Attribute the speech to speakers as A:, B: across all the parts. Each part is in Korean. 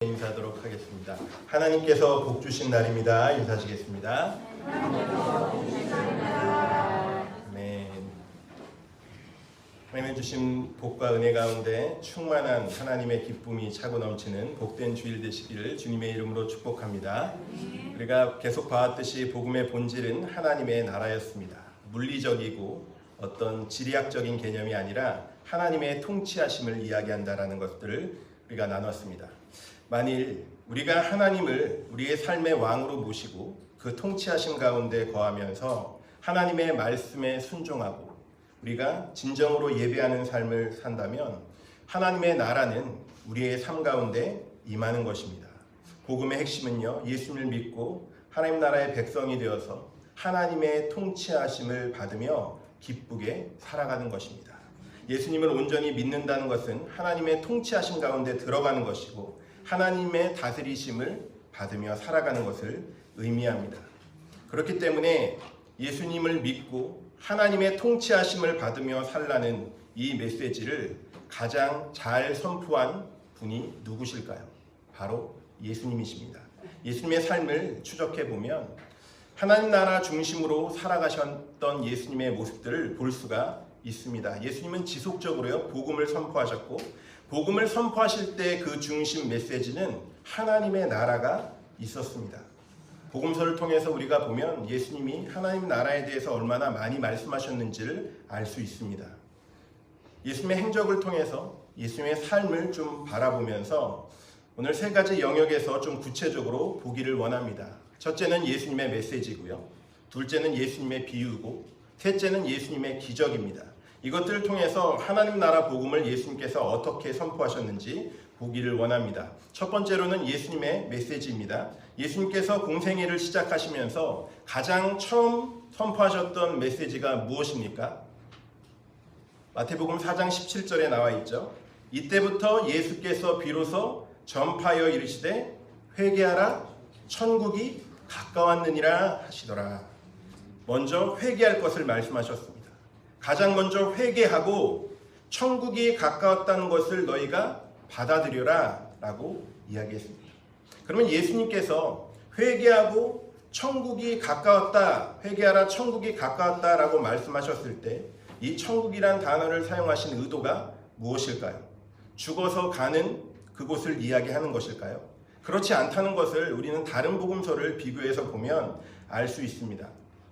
A: 인사하도록 하겠습니다. 하나님께서 복 주신 날입니다. 인사하시겠습니다. 네. 하나님 주신 복과 은혜 가운데 충만한 하나님의 기쁨이 차고 넘치는 복된 주일 되시기를 주님의 이름으로 축복합니다. 우리가 계속 봐왔듯이 복음의 본질은 하나님의 나라였습니다. 물리적이고 어떤 지리학적인 개념이 아니라 하나님의 통치하심을 이야기한다라는 것들을 우리가 나눴습니다. 만일 우리가 하나님을 우리의 삶의 왕으로 모시고 그 통치하심 가운데 거하면서 하나님의 말씀에 순종하고 우리가 진정으로 예배하는 삶을 산다면 하나님의 나라는 우리의 삶 가운데 임하는 것입니다. 복음의 핵심은요, 예수님을 믿고 하나님 나라의 백성이 되어서 하나님의 통치하심을 받으며 기쁘게 살아가는 것입니다. 예수님을 온전히 믿는다는 것은 하나님의 통치하심 가운데 들어가는 것이고 하나님의 다스리심을 받으며 살아가는 것을 의미합니다. 그렇기 때문에 예수님을 믿고 하나님의 통치하심을 받으며 살라는 이 메시지를 가장 잘 선포한 분이 누구실까요? 바로 예수님이십니다. 예수님의 삶을 추적해보면 하나님 나라 중심으로 살아가셨던 예수님의 모습들을 볼 수가 있습니다. 예수님은 지속적으로요, 복음을 선포하셨고 복음을 선포하실 때 그 중심 메시지는 하나님의 나라가 있었습니다. 복음서를 통해서 우리가 보면 예수님이 하나님 나라에 대해서 얼마나 많이 말씀하셨는지를 알 수 있습니다. 예수님의 행적을 통해서 예수님의 삶을 좀 바라보면서 오늘 세 가지 영역에서 좀 구체적으로 보기를 원합니다. 첫째는 예수님의 메시지고요. 둘째는 예수님의 비유고 셋째는 예수님의 기적입니다. 이것들을 통해서 하나님 나라 복음을 예수님께서 어떻게 선포하셨는지 보기를 원합니다. 첫 번째로는 예수님의 메시지입니다. 예수님께서 공생애를 시작하시면서 가장 처음 선포하셨던 메시지가 무엇입니까? 마태복음 4장 17절에 나와 있죠. 이때부터 예수께서 비로소 전파하여 이르시되 회개하라 천국이 가까웠느니라 하시더라. 먼저 회개할 것을 말씀하셨습니다. 가장 먼저 회개하고 천국이 가까웠다는 것을 너희가 받아들여라 라고 이야기했습니다. 그러면 예수님께서 회개하고 천국이 가까웠다, 회개하라 천국이 가까웠다 라고 말씀하셨을 때 이 천국이란 단어를 사용하신 의도가 무엇일까요? 죽어서 가는 그곳을 이야기하는 것일까요? 그렇지 않다는 것을 우리는 다른 복음서를 비교해서 보면 알 수 있습니다.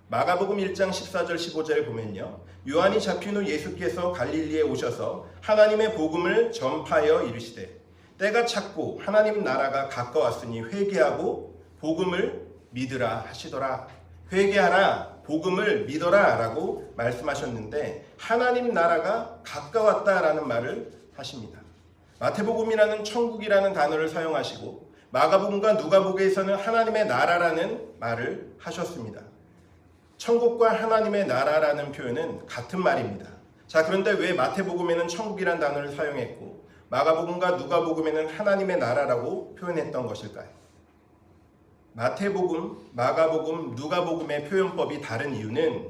A: 마가복음 1장 14절 15절에 보면요, 요한이 잡힌 후 예수께서 갈릴리에 오셔서 하나님의 복음을 전파하여 이르시되 때가 찼고 하나님 나라가 가까웠으니 회개하고 복음을 믿으라 하시더라. 회개하라, 복음을 믿어라 라고 말씀하셨는데 하나님 나라가 가까웠다라는 말을 하십니다. 마태복음이라는 천국이라는 단어를 사용하시고 마가복음과 누가복음에서는 하나님의 나라라는 말을 하셨습니다. 천국과 하나님의 나라라는 표현은 같은 말입니다. 자, 그런데 왜 마태복음에는 천국이라는 단어를 사용했고 마가복음과 누가복음에는 하나님의 나라라고 표현했던 것일까요? 마태복음, 마가복음, 누가복음의 표현법이 다른 이유는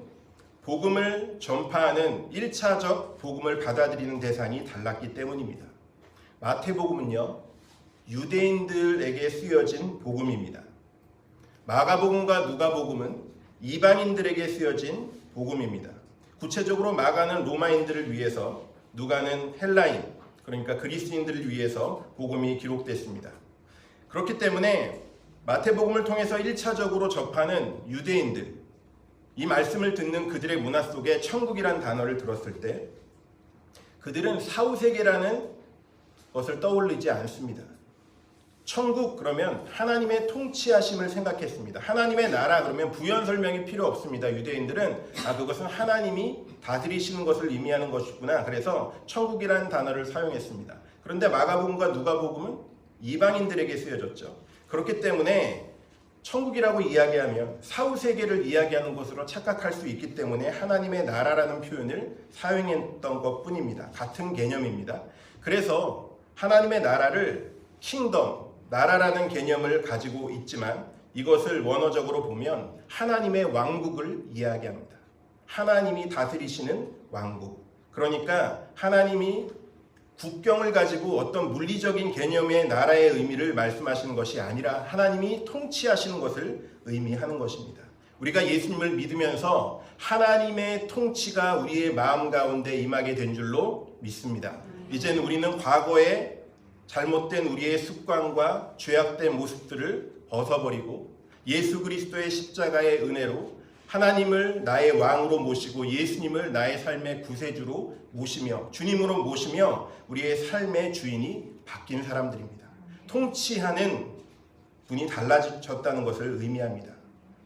A: 복음을 전파하는 1차적 복음을 받아들이는 대상이 달랐기 때문입니다. 마태복음은요, 유대인들에게 쓰여진 복음입니다. 마가복음과 누가복음은 이방인들에게 쓰여진 복음입니다. 구체적으로 마가는 로마인들을 위해서, 누가는 헬라인, 그러니까 그리스인들을 위해서 복음이 기록됐습니다. 그렇기 때문에 마태복음을 통해서 1차적으로 접하는 유대인들, 이 말씀을 듣는 그들의 문화 속에 천국이라는 단어를 들었을 때 그들은 사후세계라는 것을 떠올리지 않습니다. 천국 그러면 하나님의 통치하심을 생각했습니다. 하나님의 나라 그러면 부연 설명이 필요 없습니다. 유대인들은 그것은 하나님이 다스리시는 것을 의미하는 것이구나. 그래서 천국이라는 단어를 사용했습니다. 그런데 마가복음과 누가복음은 이방인들에게 쓰여졌죠. 그렇기 때문에 천국이라고 이야기하면 사후세계를 이야기하는 것으로 착각할 수 있기 때문에 하나님의 나라라는 표현을 사용했던 것뿐입니다. 같은 개념입니다. 그래서 하나님의 나라를 킹덤, 나라라는 개념을 가지고 있지만 이것을 원어적으로 보면 하나님의 왕국을 이야기합니다. 하나님이 다스리시는 왕국. 그러니까 하나님이 국경을 가지고 어떤 물리적인 개념의 나라의 의미를 말씀하시는 것이 아니라 하나님이 통치하시는 것을 의미하는 것입니다. 우리가 예수님을 믿으면서 하나님의 통치가 우리의 마음 가운데 임하게 된 줄로 믿습니다. 이제는 우리는 과거에 잘못된 우리의 습관과 죄악된 모습들을 벗어버리고 예수 그리스도의 십자가의 은혜로 하나님을 나의 왕으로 모시고 예수님을 나의 삶의 구세주로 모시며 주님으로 모시며 우리의 삶의 주인이 바뀐 사람들입니다. 통치하는 분이 달라졌다는 것을 의미합니다.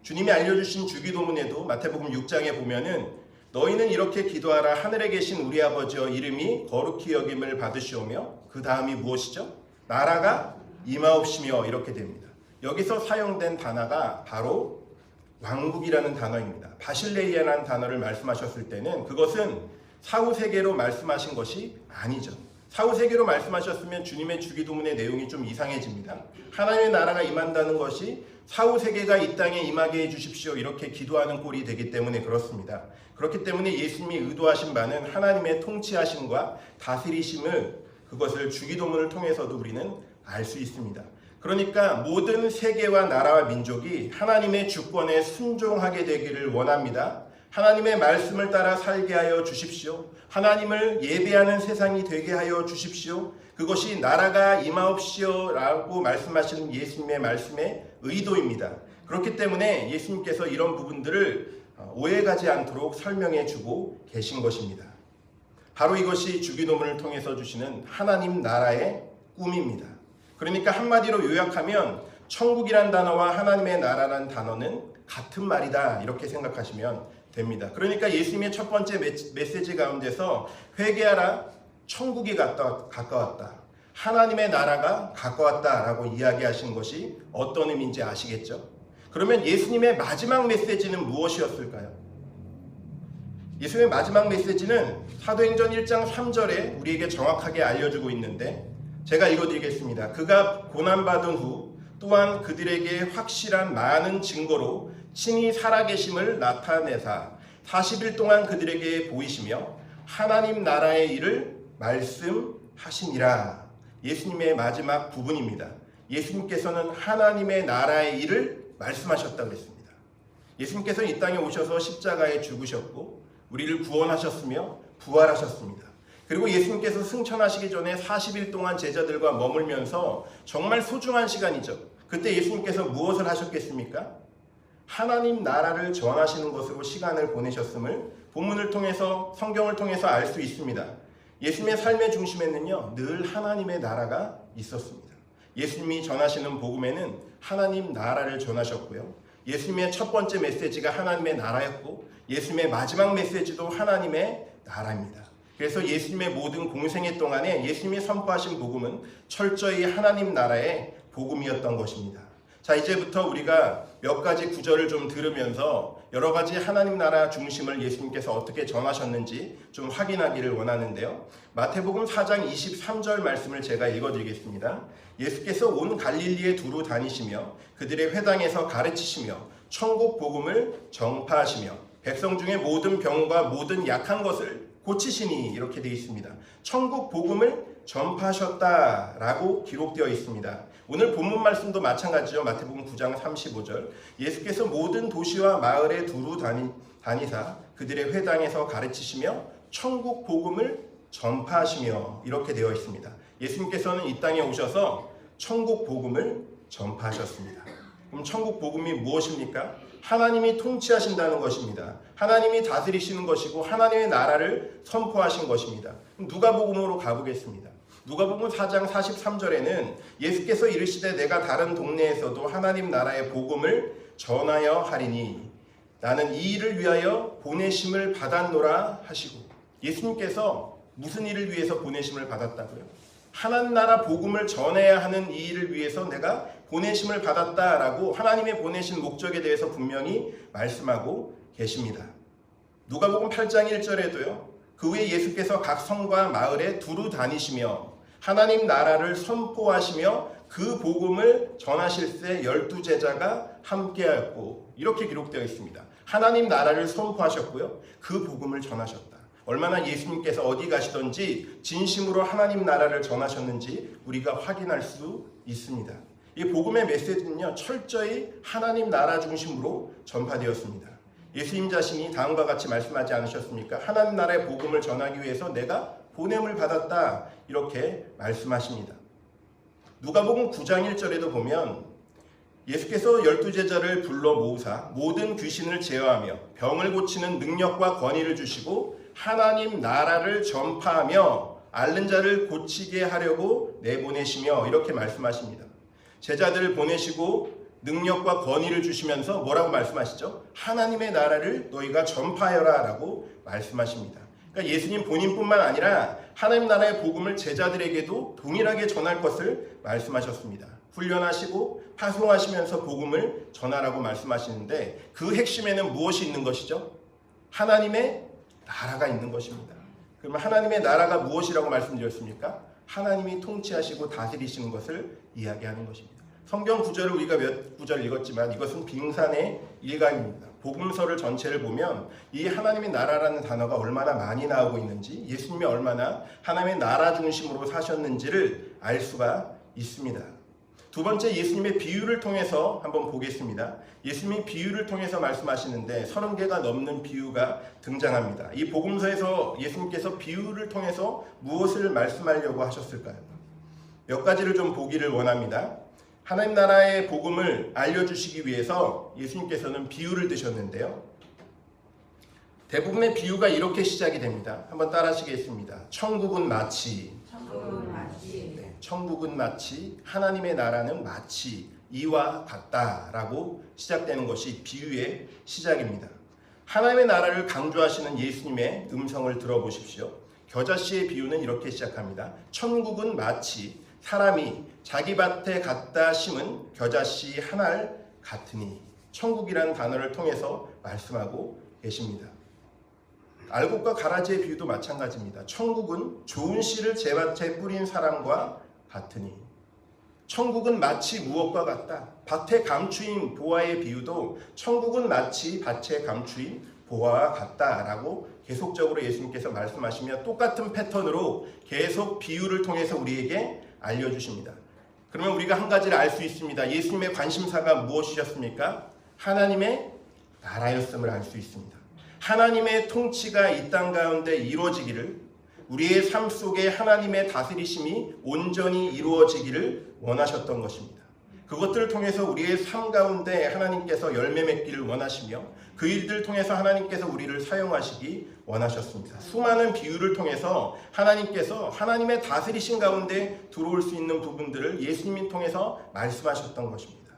A: 주님이 알려주신 주기도문에도 마태복음 6장에 보면은 너희는 이렇게 기도하라. 하늘에 계신 우리 아버지여 이름이 거룩히 여김을 받으시오며 그 다음이 무엇이죠? 나라가 임하옵시며 이렇게 됩니다. 여기서 사용된 단어가 바로 왕국이라는 단어입니다. 바실레이아라는 단어를 말씀하셨을 때는 그것은 사후세계로 말씀하신 것이 아니죠. 사후세계로 말씀하셨으면 주님의 주기도문의 내용이 좀 이상해집니다. 하나님의 나라가 임한다는 것이 사후세계가 이 땅에 임하게 해주십시오 이렇게 기도하는 꼴이 되기 때문에 그렇습니다. 그렇기 때문에 예수님이 의도하신 바는 하나님의 통치하심과 다스리심을 그것을 주기도문을 통해서도 우리는 알 수 있습니다. 그러니까 모든 세계와 나라와 민족이 하나님의 주권에 순종하게 되기를 원합니다. 하나님의 말씀을 따라 살게 하여 주십시오. 하나님을 예배하는 세상이 되게 하여 주십시오. 그것이 나라가 임하옵시오 라고 말씀하시는 예수님의 말씀의 의도입니다. 그렇기 때문에 예수님께서 이런 부분들을 오해가지 않도록 설명해 주고 계신 것입니다. 바로 이것이 주기도문을 통해서 주시는 하나님 나라의 꿈입니다. 그러니까 한마디로 요약하면 천국이란 단어와 하나님의 나라란 단어는 같은 말이다 이렇게 생각하시면 됩니다. 그러니까 예수님의 첫 번째 메시지 가운데서 회개하라, 천국이 가까웠다, 하나님의 나라가 가까웠다라고 이야기하신 것이 어떤 의미인지 아시겠죠? 그러면 예수님의 마지막 메시지는 무엇이었을까요? 예수님의 마지막 메시지는 사도행전 1장 3절에 우리에게 정확하게 알려주고 있는데 제가 읽어드리겠습니다. 그가 고난받은 후 또한 그들에게 확실한 많은 증거로 친히 살아계심을 나타내사 40일 동안 그들에게 보이시며 하나님 나라의 일을 말씀하시니라. 예수님의 마지막 부분입니다. 예수님께서는 하나님의 나라의 일을 말씀하셨다고 했습니다. 예수님께서는 이 땅에 오셔서 십자가에 죽으셨고 우리를 구원하셨으며 부활하셨습니다. 그리고 예수님께서 승천하시기 전에 40일 동안 제자들과 머물면서 정말 소중한 시간이죠. 그때 예수님께서 무엇을 하셨겠습니까? 하나님 나라를 전하시는 것으로 시간을 보내셨음을 본문을 통해서 성경을 통해서 알 수 있습니다. 예수님의 삶의 중심에는요 늘 하나님의 나라가 있었습니다. 예수님이 전하시는 복음에는 하나님 나라를 전하셨고요. 예수님의 첫 번째 메시지가 하나님의 나라였고 예수님의 마지막 메시지도 하나님의 나라입니다. 그래서 예수님의 모든 공생애 동안에 예수님이 선포하신 복음은 철저히 하나님 나라의 복음이었던 것입니다. 자, 이제부터 우리가 몇 가지 구절을 좀 들으면서 여러 가지 하나님 나라 중심을 예수님께서 어떻게 전하셨는지 좀 확인하기를 원하는데요. 마태복음 4장 23절 말씀을 제가 읽어드리겠습니다. 예수께서 온 갈릴리에 두루 다니시며 그들의 회당에서 가르치시며 천국 복음을 전파하시며 백성 중에 모든 병과 모든 약한 것을 고치시니 이렇게 되어 있습니다. 천국 복음을 전파하셨다라고 기록되어 있습니다. 오늘 본문 말씀도 마찬가지죠. 마태복음 9장 35절 예수께서 모든 도시와 마을에 두루 다니사 그들의 회당에서 가르치시며 천국 복음을 전파하시며 이렇게 되어 있습니다. 예수님께서는 이 땅에 오셔서 천국 복음을 전파하셨습니다. 그럼 천국 복음이 무엇입니까? 하나님이 통치하신다는 것입니다. 하나님이 다스리시는 것이고 하나님의 나라를 선포하신 것입니다. 누가복음으로 가보겠습니다. 누가복음 4장 43절에는 예수께서 이르시되 내가 다른 동네에서도 하나님 나라의 복음을 전하여 하리니 나는 이 일을 위하여 보내심을 받았노라 하시고 예수님께서 무슨 일을 위해서 보내심을 받았다고요? 하나님 나라 복음을 전해야 하는 이 일을 위해서 내가 보내심을 받았다라고 하나님의 보내신 목적에 대해서 분명히 말씀하고 계십니다. 누가복음 8장 1절에도요. 그 후에 예수께서 각 성과 마을에 두루 다니시며 하나님 나라를 선포하시며 그 복음을 전하실새 12제자가 함께하였고 이렇게 기록되어 있습니다. 하나님 나라를 선포하셨고요. 그 복음을 전하셨다. 얼마나 예수님께서 어디 가시든지 진심으로 하나님 나라를 전하셨는지 우리가 확인할 수 있습니다. 이 복음의 메시지는요, 철저히 하나님 나라 중심으로 전파되었습니다. 예수님 자신이 다음과 같이 말씀하지 않으셨습니까? 하나님 나라의 복음을 전하기 위해서 내가 보냄을 받았다, 이렇게 말씀하십니다. 누가복음 9장 1절에도 보면 예수께서 12제자를 불러 모으사 모든 귀신을 제어하며 병을 고치는 능력과 권위를 주시고 하나님 나라를 전파하며 앓는 자를 고치게 하려고 내보내시며, 이렇게 말씀하십니다. 제자들을 보내시고 능력과 권위를 주시면서 뭐라고 말씀하시죠? 하나님의 나라를 너희가 전파하여라 라고 말씀하십니다. 그러니까 예수님 본인뿐만 아니라 하나님 나라의 복음을 제자들에게도 동일하게 전할 것을 말씀하셨습니다. 훈련하시고 파송하시면서 복음을 전하라고 말씀하시는데, 그 핵심에는 무엇이 있는 것이죠? 하나님의 나라가 있는 것입니다. 그러면 하나님의 나라가 무엇이라고 말씀드렸습니까? 하나님이 통치하시고 다스리시는 것을 이야기하는 것입니다. 성경 구절을 우리가 몇 구절 읽었지만 이것은 빙산의 일각입니다. 복음서를 전체를 보면 이 하나님의 나라라는 단어가 얼마나 많이 나오고 있는지, 예수님이 얼마나 하나님의 나라 중심으로 사셨는지를 알 수가 있습니다. 두 번째, 예수님의 비유를 통해서 한번 보겠습니다. 예수님이 비유를 통해서 말씀하시는데 30개가 넘는 비유가 등장합니다. 이 복음서에서 예수님께서 비유를 통해서 무엇을 말씀하려고 하셨을까요? 몇 가지를 좀 보기를 원합니다. 하나님 나라의 복음을 알려주시기 위해서 예수님께서는 비유를 드셨는데요. 대부분의 비유가 이렇게 시작이 됩니다. 한번 따라 하시겠습니다. 천국은 마치, 천국은 마치, 하나님의 나라는 마치 이와 같다라고 시작되는 것이 비유의 시작입니다. 하나님의 나라를 강조하시는 예수님의 음성을 들어보십시오. 겨자씨의 비유는 이렇게 시작합니다. 천국은 마치 사람이 자기 밭에 갖다 심은 겨자씨 한 알 같으니, 천국이라는 단어를 통해서 말씀하고 계십니다. 알곡과 가라지의 비유도 마찬가지입니다. 천국은 좋은 씨를 제 밭에 뿌린 사람과 같으니, 천국은 마치 무엇과 같다. 밭에 감추인 보화의 비유도 천국은 마치 밭에 감추인 보화와 같다라고 계속적으로 예수님께서 말씀하시며 똑같은 패턴으로 계속 비유를 통해서 우리에게 알려주십니다. 그러면 우리가 한 가지를 알 수 있습니다. 예수님의 관심사가 무엇이셨습니까? 하나님의 나라였음을 알 수 있습니다. 하나님의 통치가 이 땅 가운데 이루어지기를, 우리의 삶 속에 하나님의 다스리심이 온전히 이루어지기를 원하셨던 것입니다. 그것들을 통해서 우리의 삶 가운데 하나님께서 열매 맺기를 원하시며 그 일들을 통해서 하나님께서 우리를 사용하시기 원하셨습니다. 수많은 비유를 통해서 하나님께서 하나님의 다스리심 가운데 들어올 수 있는 부분들을 예수님을 통해서 말씀하셨던 것입니다.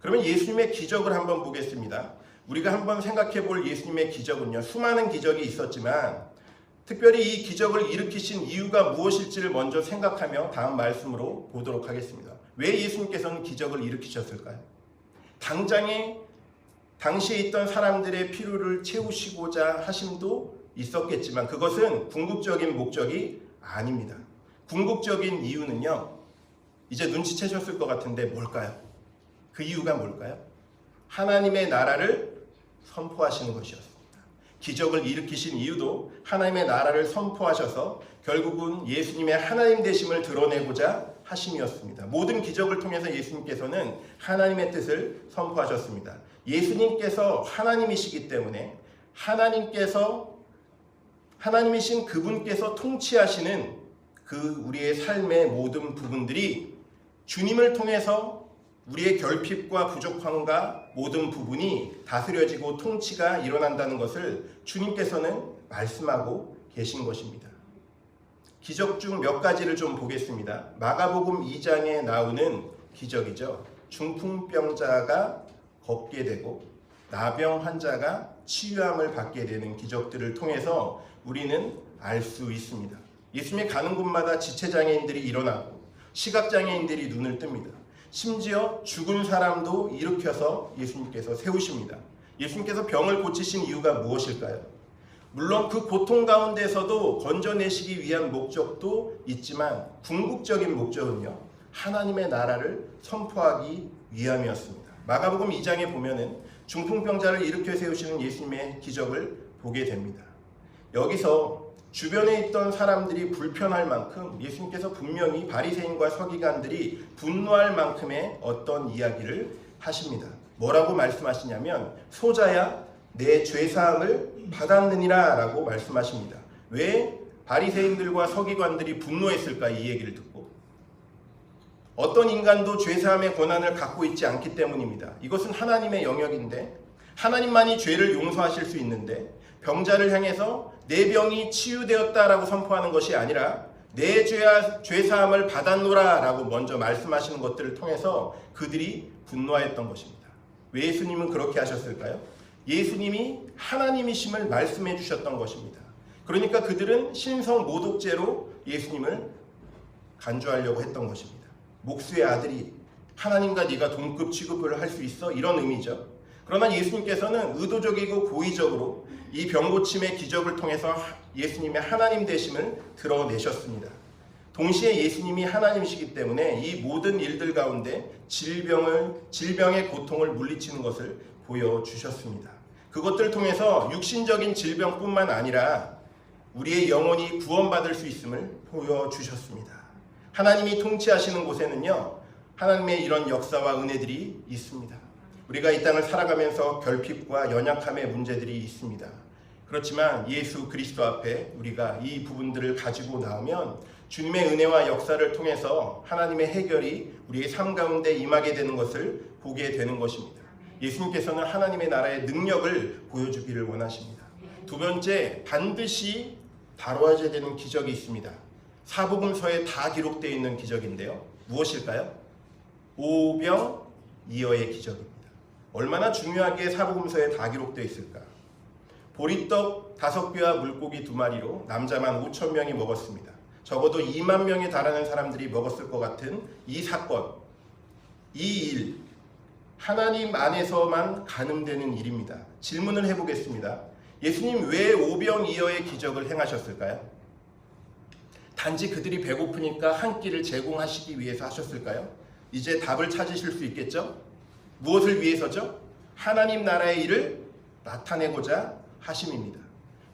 A: 그러면 예수님의 기적을 한번 보겠습니다. 우리가 한번 생각해 볼 예수님의 기적은요, 수많은 기적이 있었지만 특별히 이 기적을 일으키신 이유가 무엇일지를 먼저 생각하며 다음 말씀으로 보도록 하겠습니다. 왜 예수님께서는 기적을 일으키셨을까요? 당시에 있던 사람들의 필요를 채우시고자 하심도 있었겠지만 그것은 궁극적인 목적이 아닙니다. 궁극적인 이유는요, 이제 눈치채셨을 것 같은데 뭘까요? 그 이유가 뭘까요? 하나님의 나라를 선포하시는 것이었습니다. 기적을 일으키신 이유도 하나님의 나라를 선포하셔서 결국은 예수님의 하나님 되심을 드러내고자 하심이었습니다. 모든 기적을 통해서 예수님께서는 하나님의 뜻을 선포하셨습니다. 예수님께서 하나님이시기 때문에 하나님이신 그분께서 통치하시는 그 우리의 삶의 모든 부분들이 주님을 통해서 우리의 결핍과 부족함과 모든 부분이 다스려지고 통치가 일어난다는 것을 주님께서는 말씀하고 계신 것입니다. 기적 중 몇 가지를 좀 보겠습니다. 마가복음 2장에 나오는 기적이죠. 중풍병자가 걷게 되고 나병 환자가 치유함을 받게 되는 기적들을 통해서 우리는 알 수 있습니다. 예수님이 가는 곳마다 지체장애인들이 일어나고 시각장애인들이 눈을 뜹니다. 심지어 죽은 사람도 일으켜서 예수님께서 세우십니다. 예수님께서 병을 고치신 이유가 무엇일까요? 물론 그 고통 가운데서도 건져내시기 위한 목적도 있지만 궁극적인 목적은요, 하나님의 나라를 선포하기 위함이었습니다. 마가복음 2장에 보면은 중풍병자를 일으켜 세우시는 예수님의 기적을 보게 됩니다. 여기서 주변에 있던 사람들이 불편할 만큼 예수님께서 분명히 바리새인과 서기관들이 분노할 만큼의 어떤 이야기를 하십니다. 뭐라고 말씀하시냐면 소자야 내 죄사함을 받았느니라 라고 말씀하십니다. 왜 바리새인들과 서기관들이 분노했을까? 이 얘기를 듣고 어떤 인간도 죄사함의 권한을 갖고 있지 않기 때문입니다. 이것은 하나님의 영역인데 하나님만이 죄를 용서하실 수 있는데 병자를 향해서 내 병이 치유되었다라고 선포하는 것이 아니라 내 죄사함을 받았노라 라고 먼저 말씀하시는 것들을 통해서 그들이 분노하였던 것입니다. 왜 예수님은 그렇게 하셨을까요? 예수님이 하나님이심을 말씀해 주셨던 것입니다. 그러니까 그들은 신성 모독죄로 예수님을 간주하려고 했던 것입니다. 목수의 아들이 하나님과 네가 동급 취급을 할 수 있어? 이런 의미죠. 그러나 예수님께서는 의도적이고 고의적으로 이 병고침의 기적을 통해서 예수님의 하나님 되심을 드러내셨습니다. 동시에 예수님이 하나님이시기 때문에 이 모든 일들 가운데 질병의 고통을 물리치는 것을 보여주셨습니다. 그것들을 통해서 육신적인 질병뿐만 아니라 우리의 영혼이 구원받을 수 있음을 보여주셨습니다. 하나님이 통치하시는 곳에는요, 하나님의 이런 역사와 은혜들이 있습니다. 우리가 이 땅을 살아가면서 결핍과 연약함의 문제들이 있습니다. 그렇지만 예수 그리스도 앞에 우리가 이 부분들을 가지고 나오면 주님의 은혜와 역사를 통해서 하나님의 해결이 우리의 삶 가운데 임하게 되는 것을 보게 되는 것입니다. 예수님께서는 하나님의 나라의 능력을 보여주기를 원하십니다. 두 번째, 반드시 다뤄야 되는 기적이 있습니다. 사복음서에 다 기록되어 있는 기적인데요. 무엇일까요? 오병이어의 기적입니다. 얼마나 중요하게 사복음서에 다 기록되어 있을까? 보리떡 5개와 물고기 2마리로 남자만 5,000명이 먹었습니다. 적어도 2만 명에 달하는 사람들이 먹었을 것 같은 이 사건, 이 일, 하나님 안에서만 가늠되는 일입니다. 질문을 해보겠습니다. 예수님 왜 오병이어의 기적을 행하셨을까요? 단지 그들이 배고프니까 한 끼를 제공하시기 위해서 하셨을까요? 이제 답을 찾으실 수 있겠죠? 무엇을 위해서죠? 하나님 나라의 일을 나타내고자 하심입니다.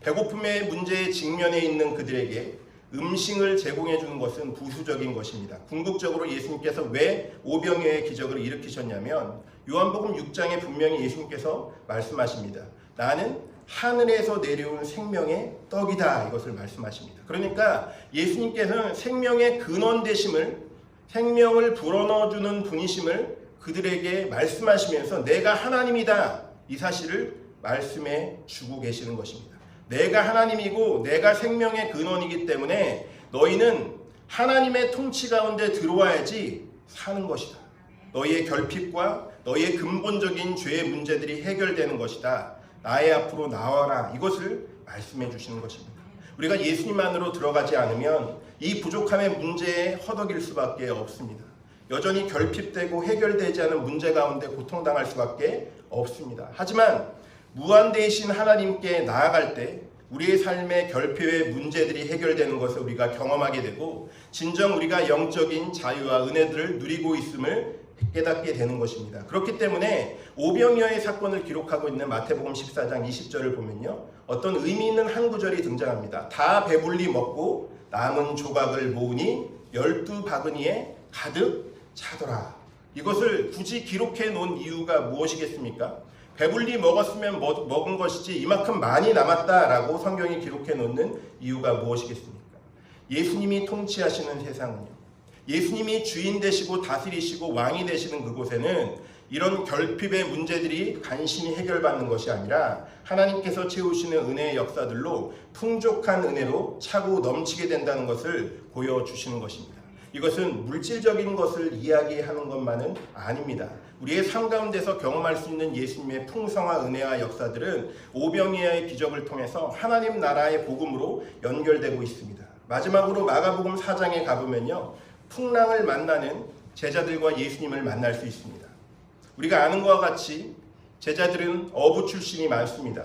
A: 배고픔의 문제에 직면해 있는 그들에게 음식을 제공해 주는 것은 부수적인 것입니다. 궁극적으로 예수님께서 왜 오병이어의 기적을 일으키셨냐면 요한복음 6장에 분명히 예수님께서 말씀하십니다. 나는 하늘에서 내려온 생명의 떡이다, 이것을 말씀하십니다. 그러니까 예수님께서는 생명의 근원 되심을, 생명을 불어넣어주는 분이심을 그들에게 말씀하시면서 내가 하나님이다, 이 사실을 말씀해 주고 계시는 것입니다. 내가 하나님이고 내가 생명의 근원이기 때문에 너희는 하나님의 통치 가운데 들어와야지 사는 것이다. 너희의 결핍과 너희의 근본적인 죄의 문제들이 해결되는 것이다. 나의 앞으로 나와라, 이것을 말씀해 주시는 것입니다. 우리가 예수님 안으로 들어가지 않으면 이 부족함의 문제에 허덕일 수밖에 없습니다. 여전히 결핍되고 해결되지 않은 문제 가운데 고통당할 수밖에 없습니다. 하지만 무한대이신 하나님께 나아갈 때 우리의 삶의 결핍의 문제들이 해결되는 것을 우리가 경험하게 되고 진정 우리가 영적인 자유와 은혜들을 누리고 있음을 깨닫게 되는 것입니다. 그렇기 때문에 오병이어의 사건을 기록하고 있는 마태복음 14장 20절을 보면요, 어떤 의미 있는 한 구절이 등장합니다. 다 배불리 먹고 남은 조각을 모으니 12바구니에 가득 차더라. 이것을 굳이 기록해 놓은 이유가 무엇이겠습니까? 배불리 먹었으면 먹은 것이지 이만큼 많이 남았다라고 성경이 기록해 놓는 이유가 무엇이겠습니까? 예수님이 통치하시는 세상은요, 예수님이 주인 되시고 다스리시고 왕이 되시는 그곳에는 이런 결핍의 문제들이 간신히 해결받는 것이 아니라 하나님께서 채우시는 은혜의 역사들로 풍족한 은혜로 차고 넘치게 된다는 것을 보여주시는 것입니다. 이것은 물질적인 것을 이야기하는 것만은 아닙니다. 우리의 삶 가운데서 경험할 수 있는 예수님의 풍성한 은혜와 역사들은 오병이어의 기적을 통해서 하나님 나라의 복음으로 연결되고 있습니다. 마지막으로 마가복음 4장에 가보면요, 풍랑을 만나는 제자들과 예수님을 만날 수 있습니다. 우리가 아는 것과 같이 제자들은 어부 출신이 많습니다.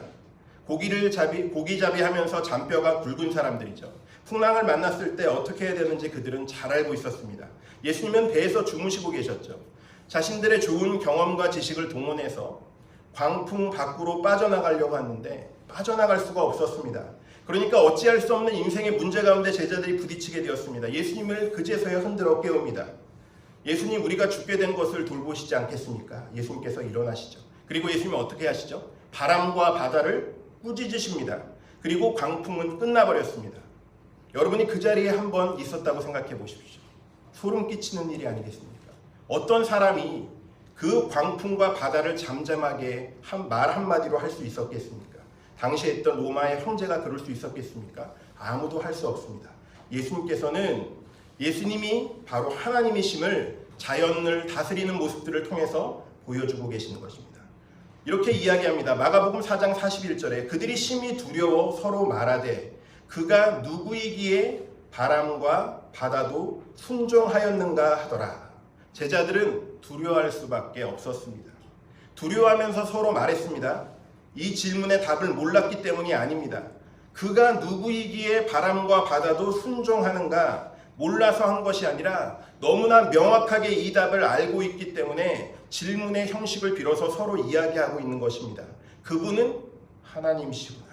A: 고기잡이 하면서 잔뼈가 굵은 사람들이죠. 풍랑을 만났을 때 어떻게 해야 되는지 그들은 잘 알고 있었습니다. 예수님은 배에서 주무시고 계셨죠. 자신들의 좋은 경험과 지식을 동원해서 광풍 밖으로 빠져나가려고 하는데 빠져나갈 수가 없었습니다. 그러니까 어찌할 수 없는 인생의 문제 가운데 제자들이 부딪히게 되었습니다. 예수님을 그제서야 흔들어 깨웁니다. 예수님, 우리가 죽게 된 것을 돌보시지 않겠습니까? 예수님께서 일어나시죠. 그리고 예수님은 어떻게 하시죠? 바람과 바다를 꾸짖으십니다. 그리고 광풍은 끝나버렸습니다. 여러분이 그 자리에 한번 있었다고 생각해 보십시오. 소름 끼치는 일이 아니겠습니까? 어떤 사람이 그 광풍과 바다를 잠잠하게 말 한마디로 할 수 있었겠습니까? 당시에 있던 로마의 형제가 그럴 수 있었겠습니까? 아무도 할 수 없습니다. 예수님이 바로 하나님이심을 자연을 다스리는 모습들을 통해서 보여주고 계시는 것입니다. 이렇게 이야기합니다. 마가복음 4장 41절에 그들이 심히 두려워 서로 말하되 그가 누구이기에 바람과 바다도 순종하였는가 하더라. 제자들은 두려워할 수밖에 없었습니다. 두려워하면서 서로 말했습니다. 이 질문의 답을 몰랐기 때문이 아닙니다. 그가 누구이기에 바람과 바다도 순종하는가 몰라서 한 것이 아니라 너무나 명확하게 이 답을 알고 있기 때문에 질문의 형식을 빌어서 서로 이야기하고 있는 것입니다. 그분은 하나님이시구나.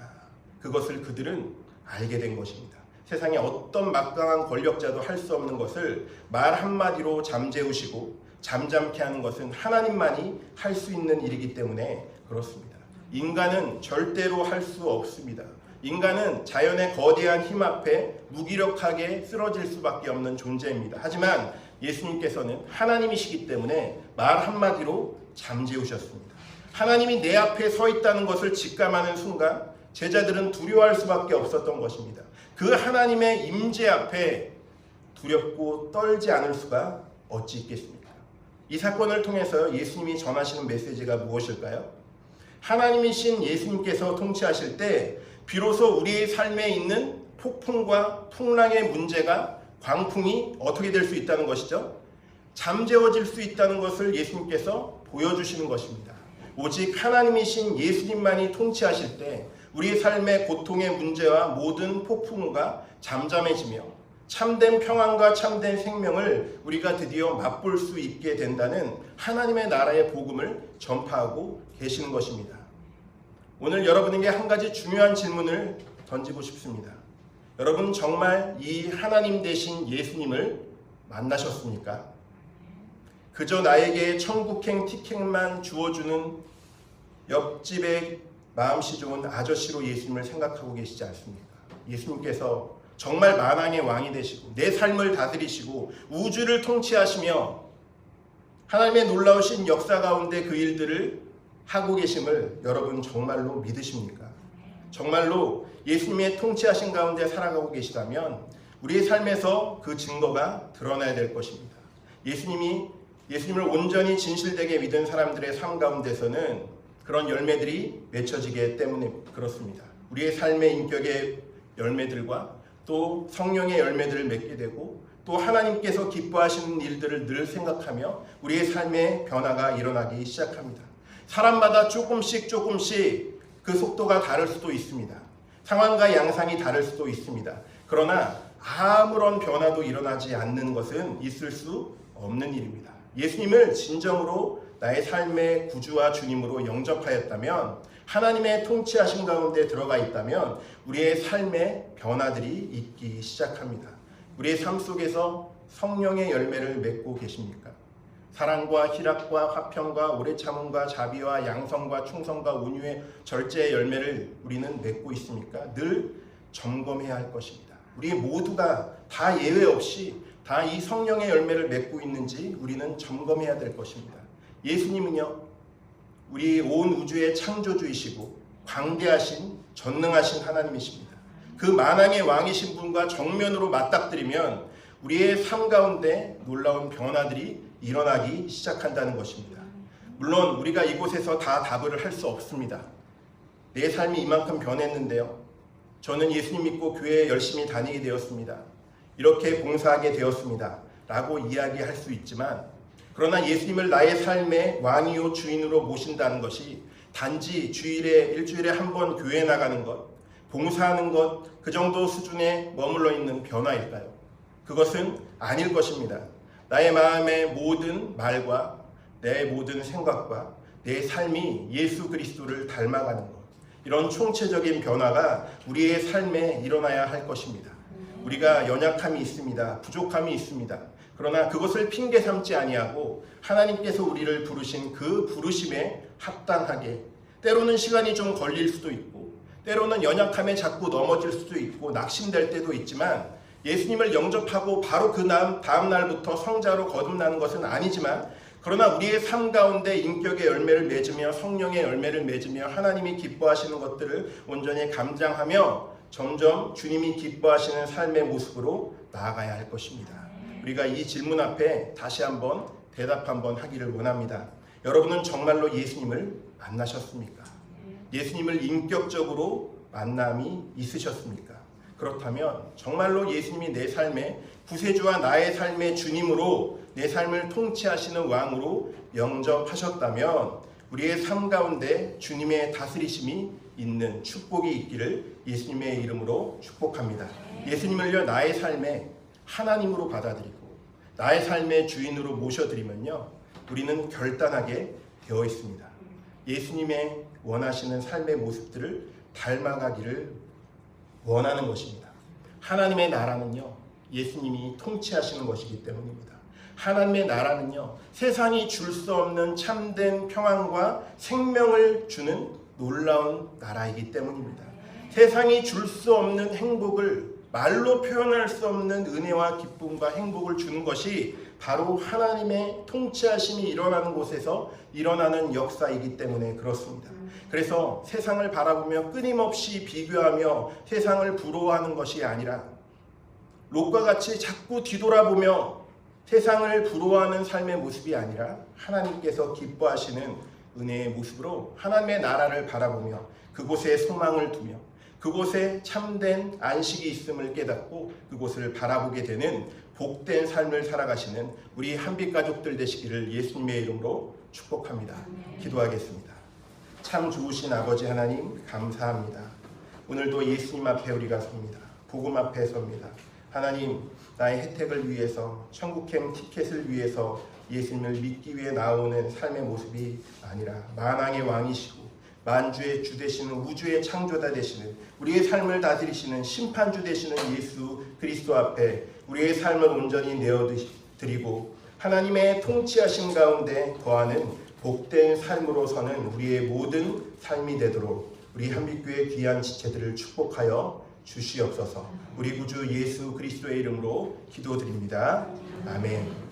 A: 그것을 그들은 알게 된 것입니다. 세상에 어떤 막강한 권력자도 할 수 없는 것을 말 한마디로 잠재우시고 잠잠케 하는 것은 하나님만이 할 수 있는 일이기 때문에 그렇습니다. 인간은 절대로 할 수 없습니다. 인간은 자연의 거대한 힘 앞에 무기력하게 쓰러질 수밖에 없는 존재입니다. 하지만 예수님께서는 하나님이시기 때문에 말 한마디로 잠재우셨습니다. 하나님이 내 앞에 서 있다는 것을 직감하는 순간 제자들은 두려워할 수밖에 없었던 것입니다. 그 하나님의 임재 앞에 두렵고 떨지 않을 수가 어찌 있겠습니까? 이 사건을 통해서 예수님이 전하시는 메시지가 무엇일까요? 하나님이신 예수님께서 통치하실 때 비로소 우리의 삶에 있는 폭풍과 풍랑의 문제가 광풍이 어떻게 될 수 있다는 것이죠? 잠재워질 수 있다는 것을 예수님께서 보여주시는 것입니다. 오직 하나님이신 예수님만이 통치하실 때 우리의 삶의 고통의 문제와 모든 폭풍과 잠잠해지며 참된 평안과 참된 생명을 우리가 드디어 맛볼 수 있게 된다는 하나님의 나라의 복음을 전파하고 계시는 것입니다. 오늘 여러분에게 한 가지 중요한 질문을 던지고 싶습니다. 여러분 정말 이 하나님 되신 예수님을 만나셨습니까? 그저 나에게 천국행 티켓만 주어주는 옆집에 마음씨 좋은 아저씨로 예수님을 생각하고 계시지 않습니까? 예수님께서 정말 만왕의 왕이 되시고 내 삶을 다스리시고 우주를 통치하시며 하나님의 놀라우신 역사 가운데 그 일들을 하고 계심을 여러분 정말로 믿으십니까? 정말로 예수님의 통치하신 가운데 살아가고 계시다면 우리의 삶에서 그 증거가 드러나야 될 것입니다. 예수님을 온전히 진실되게 믿은 사람들의 삶 가운데서는 그런 열매들이 맺혀지기 때문에 그렇습니다. 우리의 삶의 인격의 열매들과 또 성령의 열매들을 맺게 되고 또 하나님께서 기뻐하시는 일들을 늘 생각하며 우리의 삶의 변화가 일어나기 시작합니다. 사람마다 조금씩 그 속도가 다를 수도 있습니다. 상황과 양상이 다를 수도 있습니다. 그러나 아무런 변화도 일어나지 않는 것은 있을 수 없는 일입니다. 예수님을 진정으로 나의 삶의 구주와 주님으로 영접하였다면 하나님의 통치하신 가운데 들어가 있다면 우리의 삶의 변화들이 있기 시작합니다. 우리의 삶 속에서 성령의 열매를 맺고 계십니까? 사랑과 희락과 화평과 오래 참음과 자비와 양성과 충성과 온유의 절제의 열매를 우리는 맺고 있습니까? 늘 점검해야 할 것입니다. 우리 모두가 다 예외 없이 다 이 성령의 열매를 맺고 있는지 우리는 점검해야 될 것입니다. 예수님은요, 우리 온 우주의 창조주이시고 광대하신 전능하신 하나님이십니다. 그 만왕의 왕이신 분과 정면으로 맞닥뜨리면 우리의 삶 가운데 놀라운 변화들이 일어나기 시작한다는 것입니다. 물론 우리가 이곳에서 다 답을 할 수 없습니다. 내 삶이 이만큼 변했는데요. 저는 예수님 믿고 교회에 열심히 다니게 되었습니다. 이렇게 봉사하게 되었습니다. 라고 이야기할 수 있지만 그러나 예수님을 나의 삶의 왕이요 주인으로 모신다는 것이 단지 일주일에 한 번 교회에 나가는 것, 봉사하는 것, 그 정도 수준에 머물러 있는 변화일까요? 그것은 아닐 것입니다. 나의 마음의 모든 말과 내 모든 생각과 내 삶이 예수 그리스도를 닮아가는 것, 이런 총체적인 변화가 우리의 삶에 일어나야 할 것입니다. 우리가 연약함이 있습니다. 부족함이 있습니다. 그러나 그것을 핑계 삼지 아니하고 하나님께서 우리를 부르신 그 부르심에 합당하게, 때로는 시간이 좀 걸릴 수도 있고 때로는 연약함에 자꾸 넘어질 수도 있고 낙심될 때도 있지만, 예수님을 영접하고 바로 그 다음 날부터 성자로 거듭나는 것은 아니지만, 그러나 우리의 삶 가운데 인격의 열매를 맺으며 성령의 열매를 맺으며 하나님이 기뻐하시는 것들을 온전히 감장하며 점점 주님이 기뻐하시는 삶의 모습으로 나아가야 할 것입니다. 우리가 이 질문 앞에 다시 한번 대답 한번 하기를 원합니다. 여러분은 정말로 예수님을 만나셨습니까? 예수님을 인격적으로 만남이 있으셨습니까? 그렇다면 정말로 예수님이 내 삶의 구세주와 나의 삶의 주님으로 내 삶을 통치하시는 왕으로 영접하셨다면 우리의 삶 가운데 주님의 다스리심이 있는 축복이 있기를 예수님의 이름으로 축복합니다. 예수님을요 나의 삶에 하나님으로 받아들이고 나의 삶의 주인으로 모셔드리면요 우리는 결단하게 되어 있습니다. 예수님의 원하시는 삶의 모습들을 닮아가기를 원하는 것입니다. 하나님의 나라는요 예수님이 통치하시는 것이기 때문입니다. 하나님의 나라는요 세상이 줄 수 없는 참된 평안과 생명을 주는 놀라운 나라이기 때문입니다. 세상이 줄 수 없는 행복을, 말로 표현할 수 없는 은혜와 기쁨과 행복을 주는 것이 바로 하나님의 통치하심이 일어나는 곳에서 일어나는 역사이기 때문에 그렇습니다. 그래서 세상을 바라보며 끊임없이 비교하며 세상을 부러워하는 것이 아니라 롯과 같이 자꾸 뒤돌아보며 세상을 부러워하는 삶의 모습이 아니라 하나님께서 기뻐하시는 은혜의 모습으로 하나님의 나라를 바라보며 그곳에 소망을 두며 그곳에 참된 안식이 있음을 깨닫고 그곳을 바라보게 되는 복된 삶을 살아가시는 우리 한빛 가족들 되시기를 예수님의 이름으로 축복합니다. 기도하겠습니다. 참 좋으신 아버지 하나님 감사합니다. 오늘도 예수님 앞에 우리가 섭니다. 복음 앞에 섭니다. 하나님, 나의 혜택을 위해서, 천국행 티켓을 위해서 예수님을 믿기 위해 나오는 삶의 모습이 아니라 만왕의 왕이시고 만주의 주 되시는 우주의 창조자 되시는 우리의 삶을 다스리시는 심판주 되시는 예수 그리스도 앞에 우리의 삶을 온전히 내어드리고 하나님의 통치하심 가운데 거하는 복된 삶으로 서는 우리의 모든 삶이 되도록 우리 한빛교회 귀한 지체들을 축복하여 주시옵소서. 우리 구주 예수 그리스도의 이름으로 기도드립니다. 아멘.